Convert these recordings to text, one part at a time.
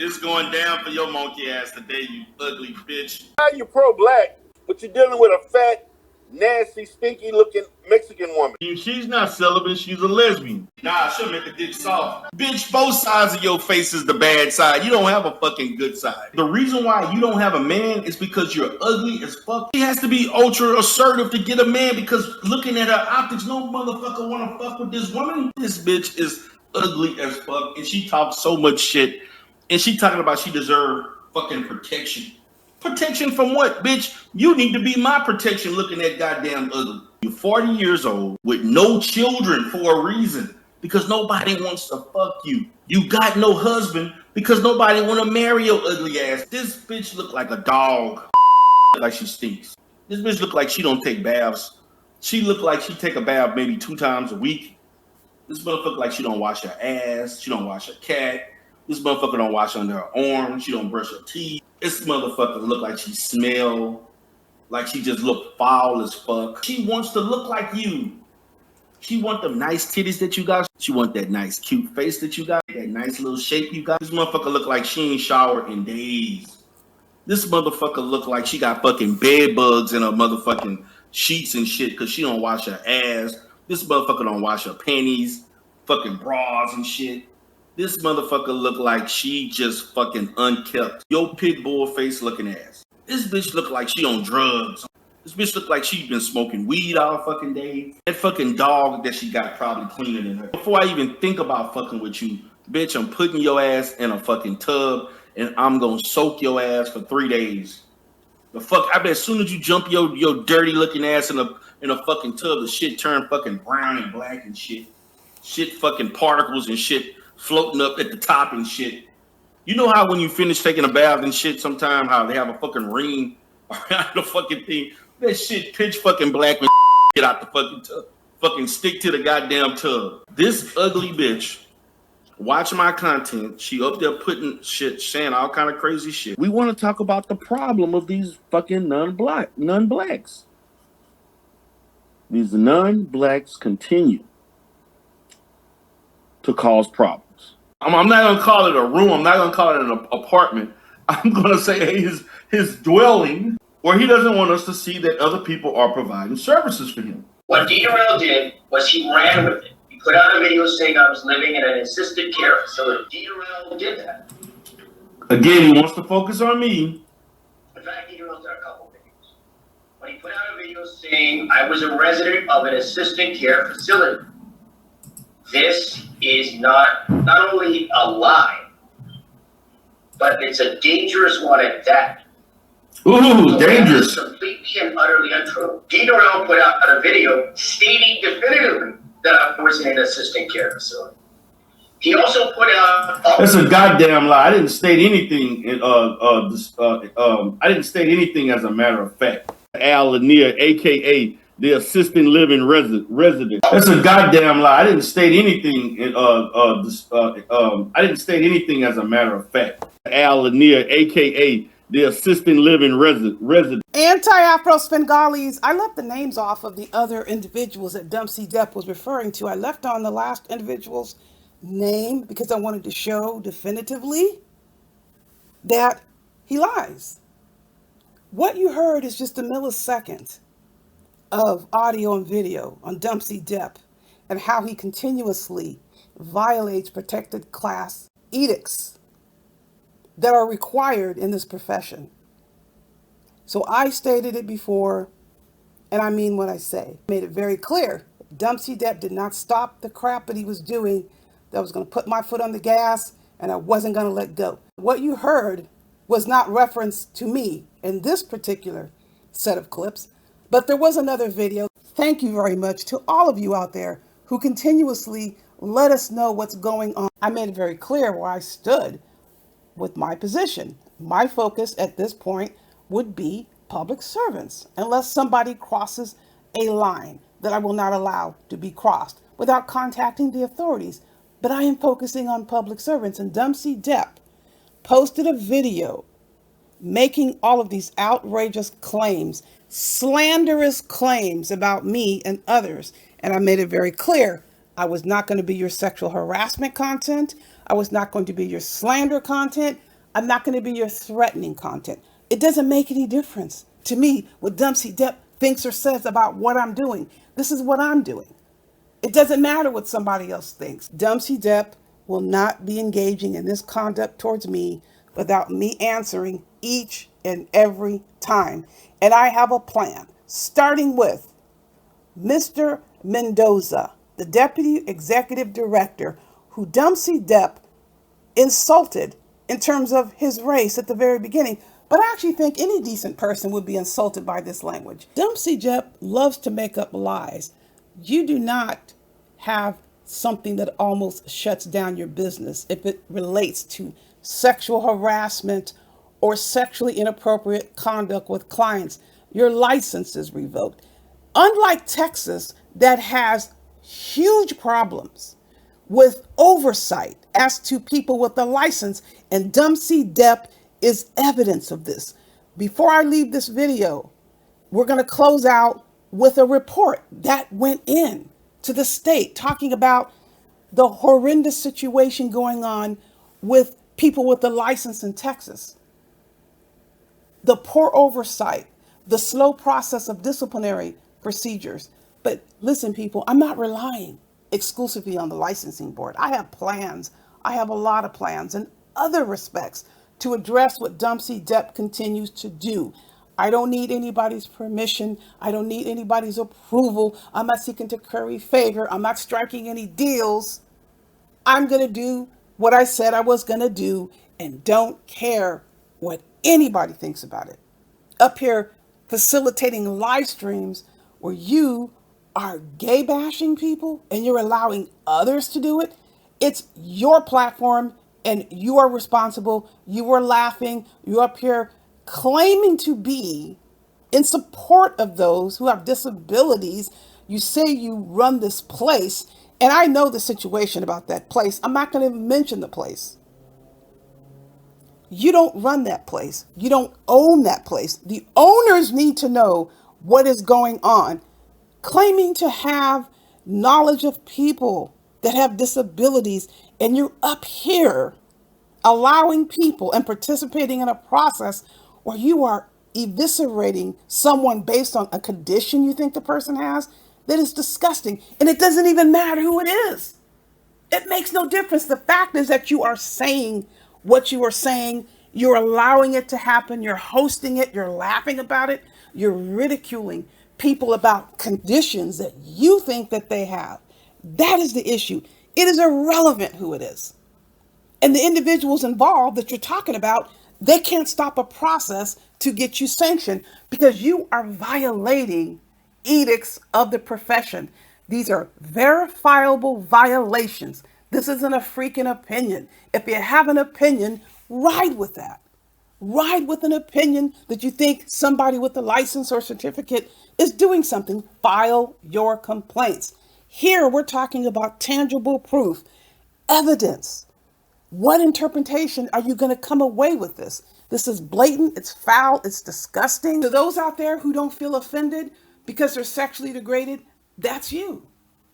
It's going down for your monkey ass today, you ugly bitch. How you pro-black, but you're dealing with a fat, nasty, stinky-looking Mexican woman? She's not celibate, she's a lesbian. Nah, she'll make a dick soft. Bitch, both sides of your face is the bad side. You don't have a fucking good side. The reason why you don't have a man is because you're ugly as fuck. She has to be ultra assertive to get a man because looking at her optics, no motherfucker want to fuck with this woman. This bitch is ugly as fuck, and she talks so much shit. And she talking about she deserve fucking protection. Protection from what, bitch? You need to be my protection looking at goddamn ugly. You're 40 years old with no children for a reason. Because nobody wants to fuck you. You got no husband because nobody want to marry your ugly ass. This bitch look like a dog. Like she stinks. This bitch look like she don't take baths. She look like she take a bath maybe 2 times a week. This motherfucker like she don't wash her ass. She don't wash her cat. This motherfucker don't wash under her arm. She don't brush her teeth. This motherfucker look like she smell. Like she just look foul as fuck. She wants to look like you. She want them nice titties that you got. She want that nice cute face that you got. That nice little shape you got. This motherfucker look like she ain't showered in days. This motherfucker look like she got fucking bed bugs in her motherfucking sheets and shit because she don't wash her ass. This motherfucker don't wash her panties, fucking bras and shit. This motherfucker look like she just fucking unkept. Yo pit bull face looking ass. This bitch look like she on drugs. This bitch look like she been smoking weed all fucking day. That fucking dog that she got probably cleaner than her. Before I even think about fucking with you, bitch, I'm putting your ass in a fucking tub and I'm gonna soak your ass for 3 days. The fuck, I bet as soon as you jump your dirty looking ass in a fucking tub, the shit turn fucking brown and black and shit. Shit fucking particles and shit floating up at the top and shit. You know how when you finish taking a bath and shit, sometime how they have a fucking ring around the fucking thing. That shit pitch fucking black when get out the fucking tub. Fucking stick to the goddamn tub. This ugly bitch, watch my content. She up there putting shit, saying all kind of crazy shit. We want to talk about the problem of these fucking non-blacks. These non-blacks continue to cause problems. I'm not going to call it a room. I'm not going to call it an apartment. I'm going to say his dwelling where he doesn't want us to see that other people are providing services for him. What Batterers did was he ran with it. He put out a video saying I was living in an assisted care facility. Batterers did that. Again, he wants to focus on me. In fact, Batterers did a couple videos. When he put out a video saying I was a resident of an assisted care facility. This is not only a lie, but it's a dangerous one at that. Ooh, dangerous. Completely and utterly untrue. Batterers put out a video stating definitively that I was in an assistant care facility. He also put out. That's a goddamn lie. I didn't state anything. I didn't state anything as a matter of fact. Al Lanier, aka the assistant living resident. That's a goddamn lie. I didn't state anything. I didn't state anything as a matter of fact. Al Lanier, aka the assistant living resident. Anti-Afro Svengalis. I left the names off of the other individuals that Dumpsey Depp was referring to. I left on the last individual's name because I wanted to show definitively that he lies. What you heard is just a millisecond of audio and video on Dumpsey Depp and how he continuously violates protected class edicts that are required in this profession. So I stated it before, and I mean what I say. Made it very clear. Dumpsey Depp did not stop the crap that he was doing. That was going to put my foot on the gas, and I wasn't going to let go. What you heard was not referenced to me in this particular set of clips, but there was another video. Thank you very much to all of you out there who continuously let us know what's going on. I made it very clear where I stood with my position. My focus at this point would be public servants, unless somebody crosses a line that I will not allow to be crossed without contacting the authorities. But I am focusing on public servants, and Dumpsey Depp posted a video making all of these outrageous claims, slanderous claims about me and others. And I made it very clear, I was not going to be your sexual harassment content. I was not going to be your slander content. I'm not going to be your threatening content. It doesn't make any difference to me what Dumpsey Depp thinks or says about what I'm doing. This is what I'm doing. It doesn't matter what somebody else thinks. Dumpsey Depp will not be engaging in this conduct towards me without me answering each and every time. And I have a plan, starting with Mr. Mendoza, the Deputy Executive Director, who Dumpsey Depp insulted in terms of his race at the very beginning. But I actually think any decent person would be insulted by this language. Dumpsey Depp loves to make up lies. You do not have something that almost shuts down your business if it relates to sexual harassment or sexually inappropriate conduct with clients. Your license is revoked. Unlike Texas, that has huge problems with oversight as to people with a license, and Dumpsey Depp is evidence of this. Before I leave this video, we're going to close out with a report that went in to the state talking about the horrendous situation going on with people with a license in Texas, the poor oversight, the slow process of disciplinary procedures. But listen, people, I'm not relying exclusively on the licensing board. I have plans. I have a lot of plans in other respects to address what Dumpsey Depp continues to do. I don't need anybody's permission. I don't need anybody's approval. I'm not seeking to curry favor. I'm not striking any deals. I'm going to do what I said I was going to do and don't care what anybody thinks about it. Up here facilitating live streams where you are gay bashing people and you're allowing others to do it. It's your platform and you are responsible. You are laughing. You're up here claiming to be in support of those who have disabilities. You say you run this place, and I know the situation about that place. I'm not going to mention the place. You don't run that place. You don't own that place. The owners need to know what is going on. Claiming to have knowledge of people that have disabilities, and you're up here allowing people and participating in a process where you are eviscerating someone based on a condition you think the person has, that is disgusting. And it doesn't even matter who it is. It makes no difference. The fact is that you are saying what you are saying. You're allowing it to happen. You're hosting it. You're laughing about it. You're ridiculing people about conditions that you think that they have. That is the issue. It is irrelevant who it is. And the individuals involved that you're talking about, they can't stop a process to get you sanctioned because you are violating edicts of the profession. These are verifiable violations. This isn't a freaking opinion. If you have an opinion, ride with that. Ride with an opinion that you think somebody with a license or certificate is doing something. File your complaints. Here we're talking about tangible proof, evidence. What interpretation are you going to come away with this? This is blatant, it's foul, it's disgusting. To those out there who don't feel offended because they're sexually degraded, that's you.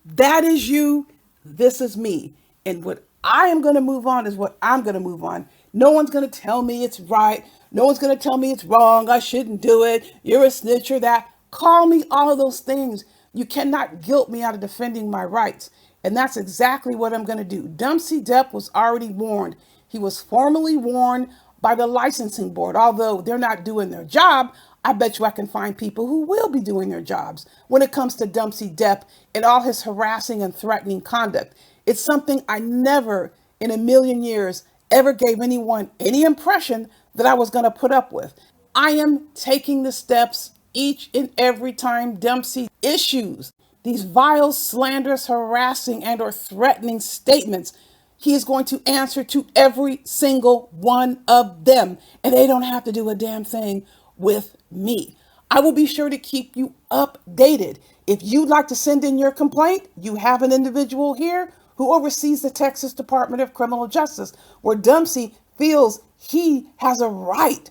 That is you. This is me. And what I am going to move on is what I'm going to move on. No one's going to tell me it's right. No one's going to tell me it's wrong. I shouldn't do it. You're a snitch or that. Call me all of those things. You cannot guilt me out of defending my rights. And that's exactly what I'm going to do. Dumpsey Depp was already warned. He was formally warned by the licensing board. Although they're not doing their job, I bet you I can find people who will be doing their jobs when it comes to Dumpsey Depp and all his harassing and threatening conduct. It's something I never in a million years ever gave anyone any impression that I was going to put up with. I am taking the steps each and every time Dumpsey issues these vile, slanderous, harassing, and or threatening statements. He is going to answer to every single one of them, and they don't have to do a damn thing with me. I will be sure to keep you updated. If you'd like to send in your complaint, you have an individual here who oversees the Texas Department of Criminal Justice, where Dumpsey feels he has a right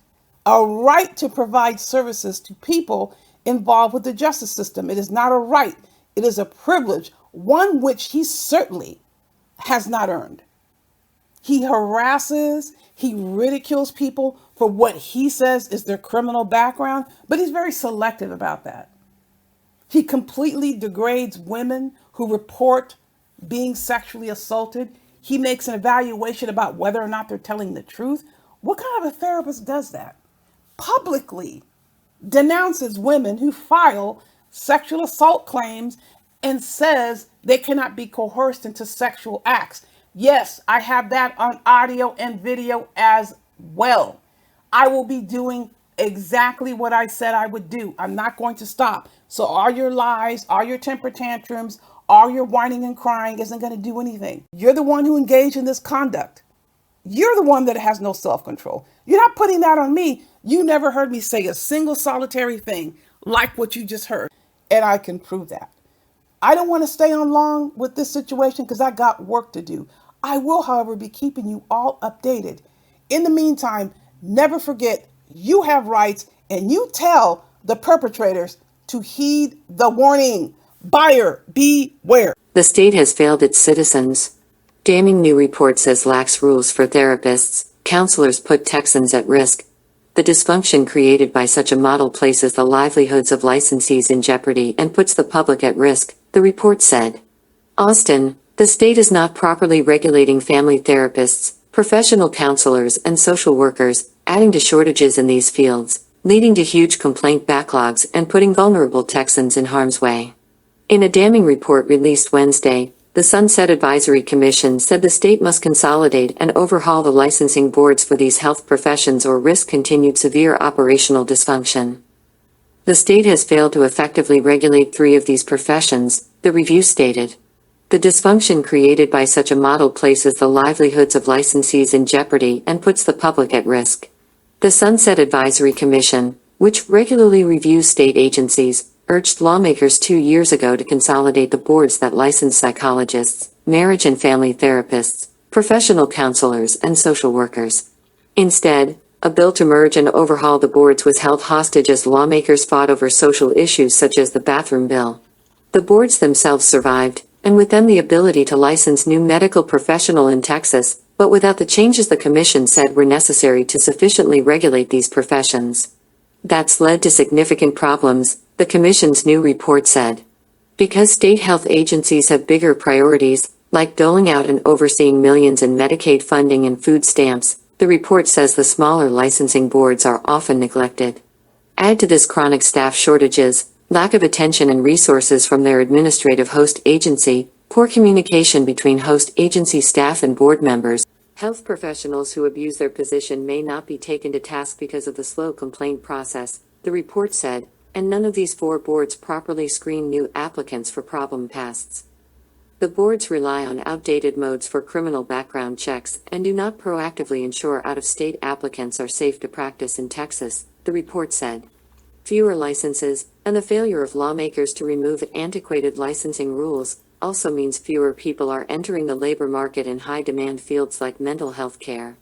to provide services to people involved with the justice system. It is not a right. It is a privilege, one which he certainly has not earned. He harasses, he ridicules people for what he says is their criminal background, but he's very selective about that. He completely degrades women who report being sexually assaulted. He makes an evaluation about whether or not they're telling the truth. What kind of a therapist does that? Publicly denounces women who file sexual assault claims and says they cannot be coerced into sexual acts. Yes, I have that on audio and video as well. I will be doing exactly what I said I would do. I'm not going to stop. So all your lies, all your temper tantrums, all your whining and crying isn't going to do anything. You're the one who engaged in this conduct. You're the one that has no self-control. You're not putting that on me. You never heard me say a single solitary thing like what you just heard. And I can prove that. I don't want to stay on long with this situation because I got work to do. I will, however, be keeping you all updated. In the meantime, never forget you have rights and you tell the perpetrators to heed the warning. Buyer beware. The state has failed its citizens. Damning new report says lax rules for therapists, counselors put Texans at risk. The dysfunction created by such a model places the livelihoods of licensees in jeopardy and puts the public at risk, the report said. Austin, the state is not properly regulating family therapists, professional counselors, and social workers, adding to shortages in these fields, leading to huge complaint backlogs and putting vulnerable Texans in harm's way. In a damning report released Wednesday, the Sunset Advisory Commission said the state must consolidate and overhaul the licensing boards for these health professions or risk continued severe operational dysfunction. The state has failed to effectively regulate 3 of these professions, the review stated. The dysfunction created by such a model places the livelihoods of licensees in jeopardy and puts the public at risk. The Sunset Advisory Commission, which regularly reviews state agencies, urged lawmakers 2 years ago to consolidate the boards that license psychologists, marriage and family therapists, professional counselors, and social workers. Instead, a bill to merge and overhaul the boards was held hostage as lawmakers fought over social issues such as the bathroom bill. The boards themselves survived, and with them the ability to license new medical professionals in Texas, but without the changes the commission said were necessary to sufficiently regulate these professions. That's led to significant problems, the commission's new report said. Because state health agencies have bigger priorities, like doling out and overseeing millions in Medicaid funding and food stamps, the report says the smaller licensing boards are often neglected. Add to this chronic staff shortages, lack of attention and resources from their administrative host agency, poor communication between host agency staff and board members. Health professionals who abuse their position may not be taken to task because of the slow complaint process, the report said, and none of these 4 boards properly screen new applicants for problem pasts. The boards rely on outdated modes for criminal background checks and do not proactively ensure out-of-state applicants are safe to practice in Texas, the report said. Fewer licenses, and the failure of lawmakers to remove antiquated licensing rules, also means fewer people are entering the labor market in high-demand fields like mental health care.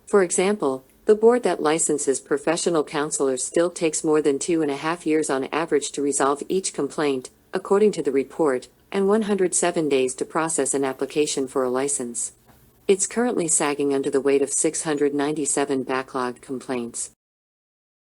For example, the board that licenses professional counselors still takes more than 2.5 years on average to resolve each complaint, according to the report, and 107 days to process an application for a license. It's currently sagging under the weight of 697 backlogged complaints.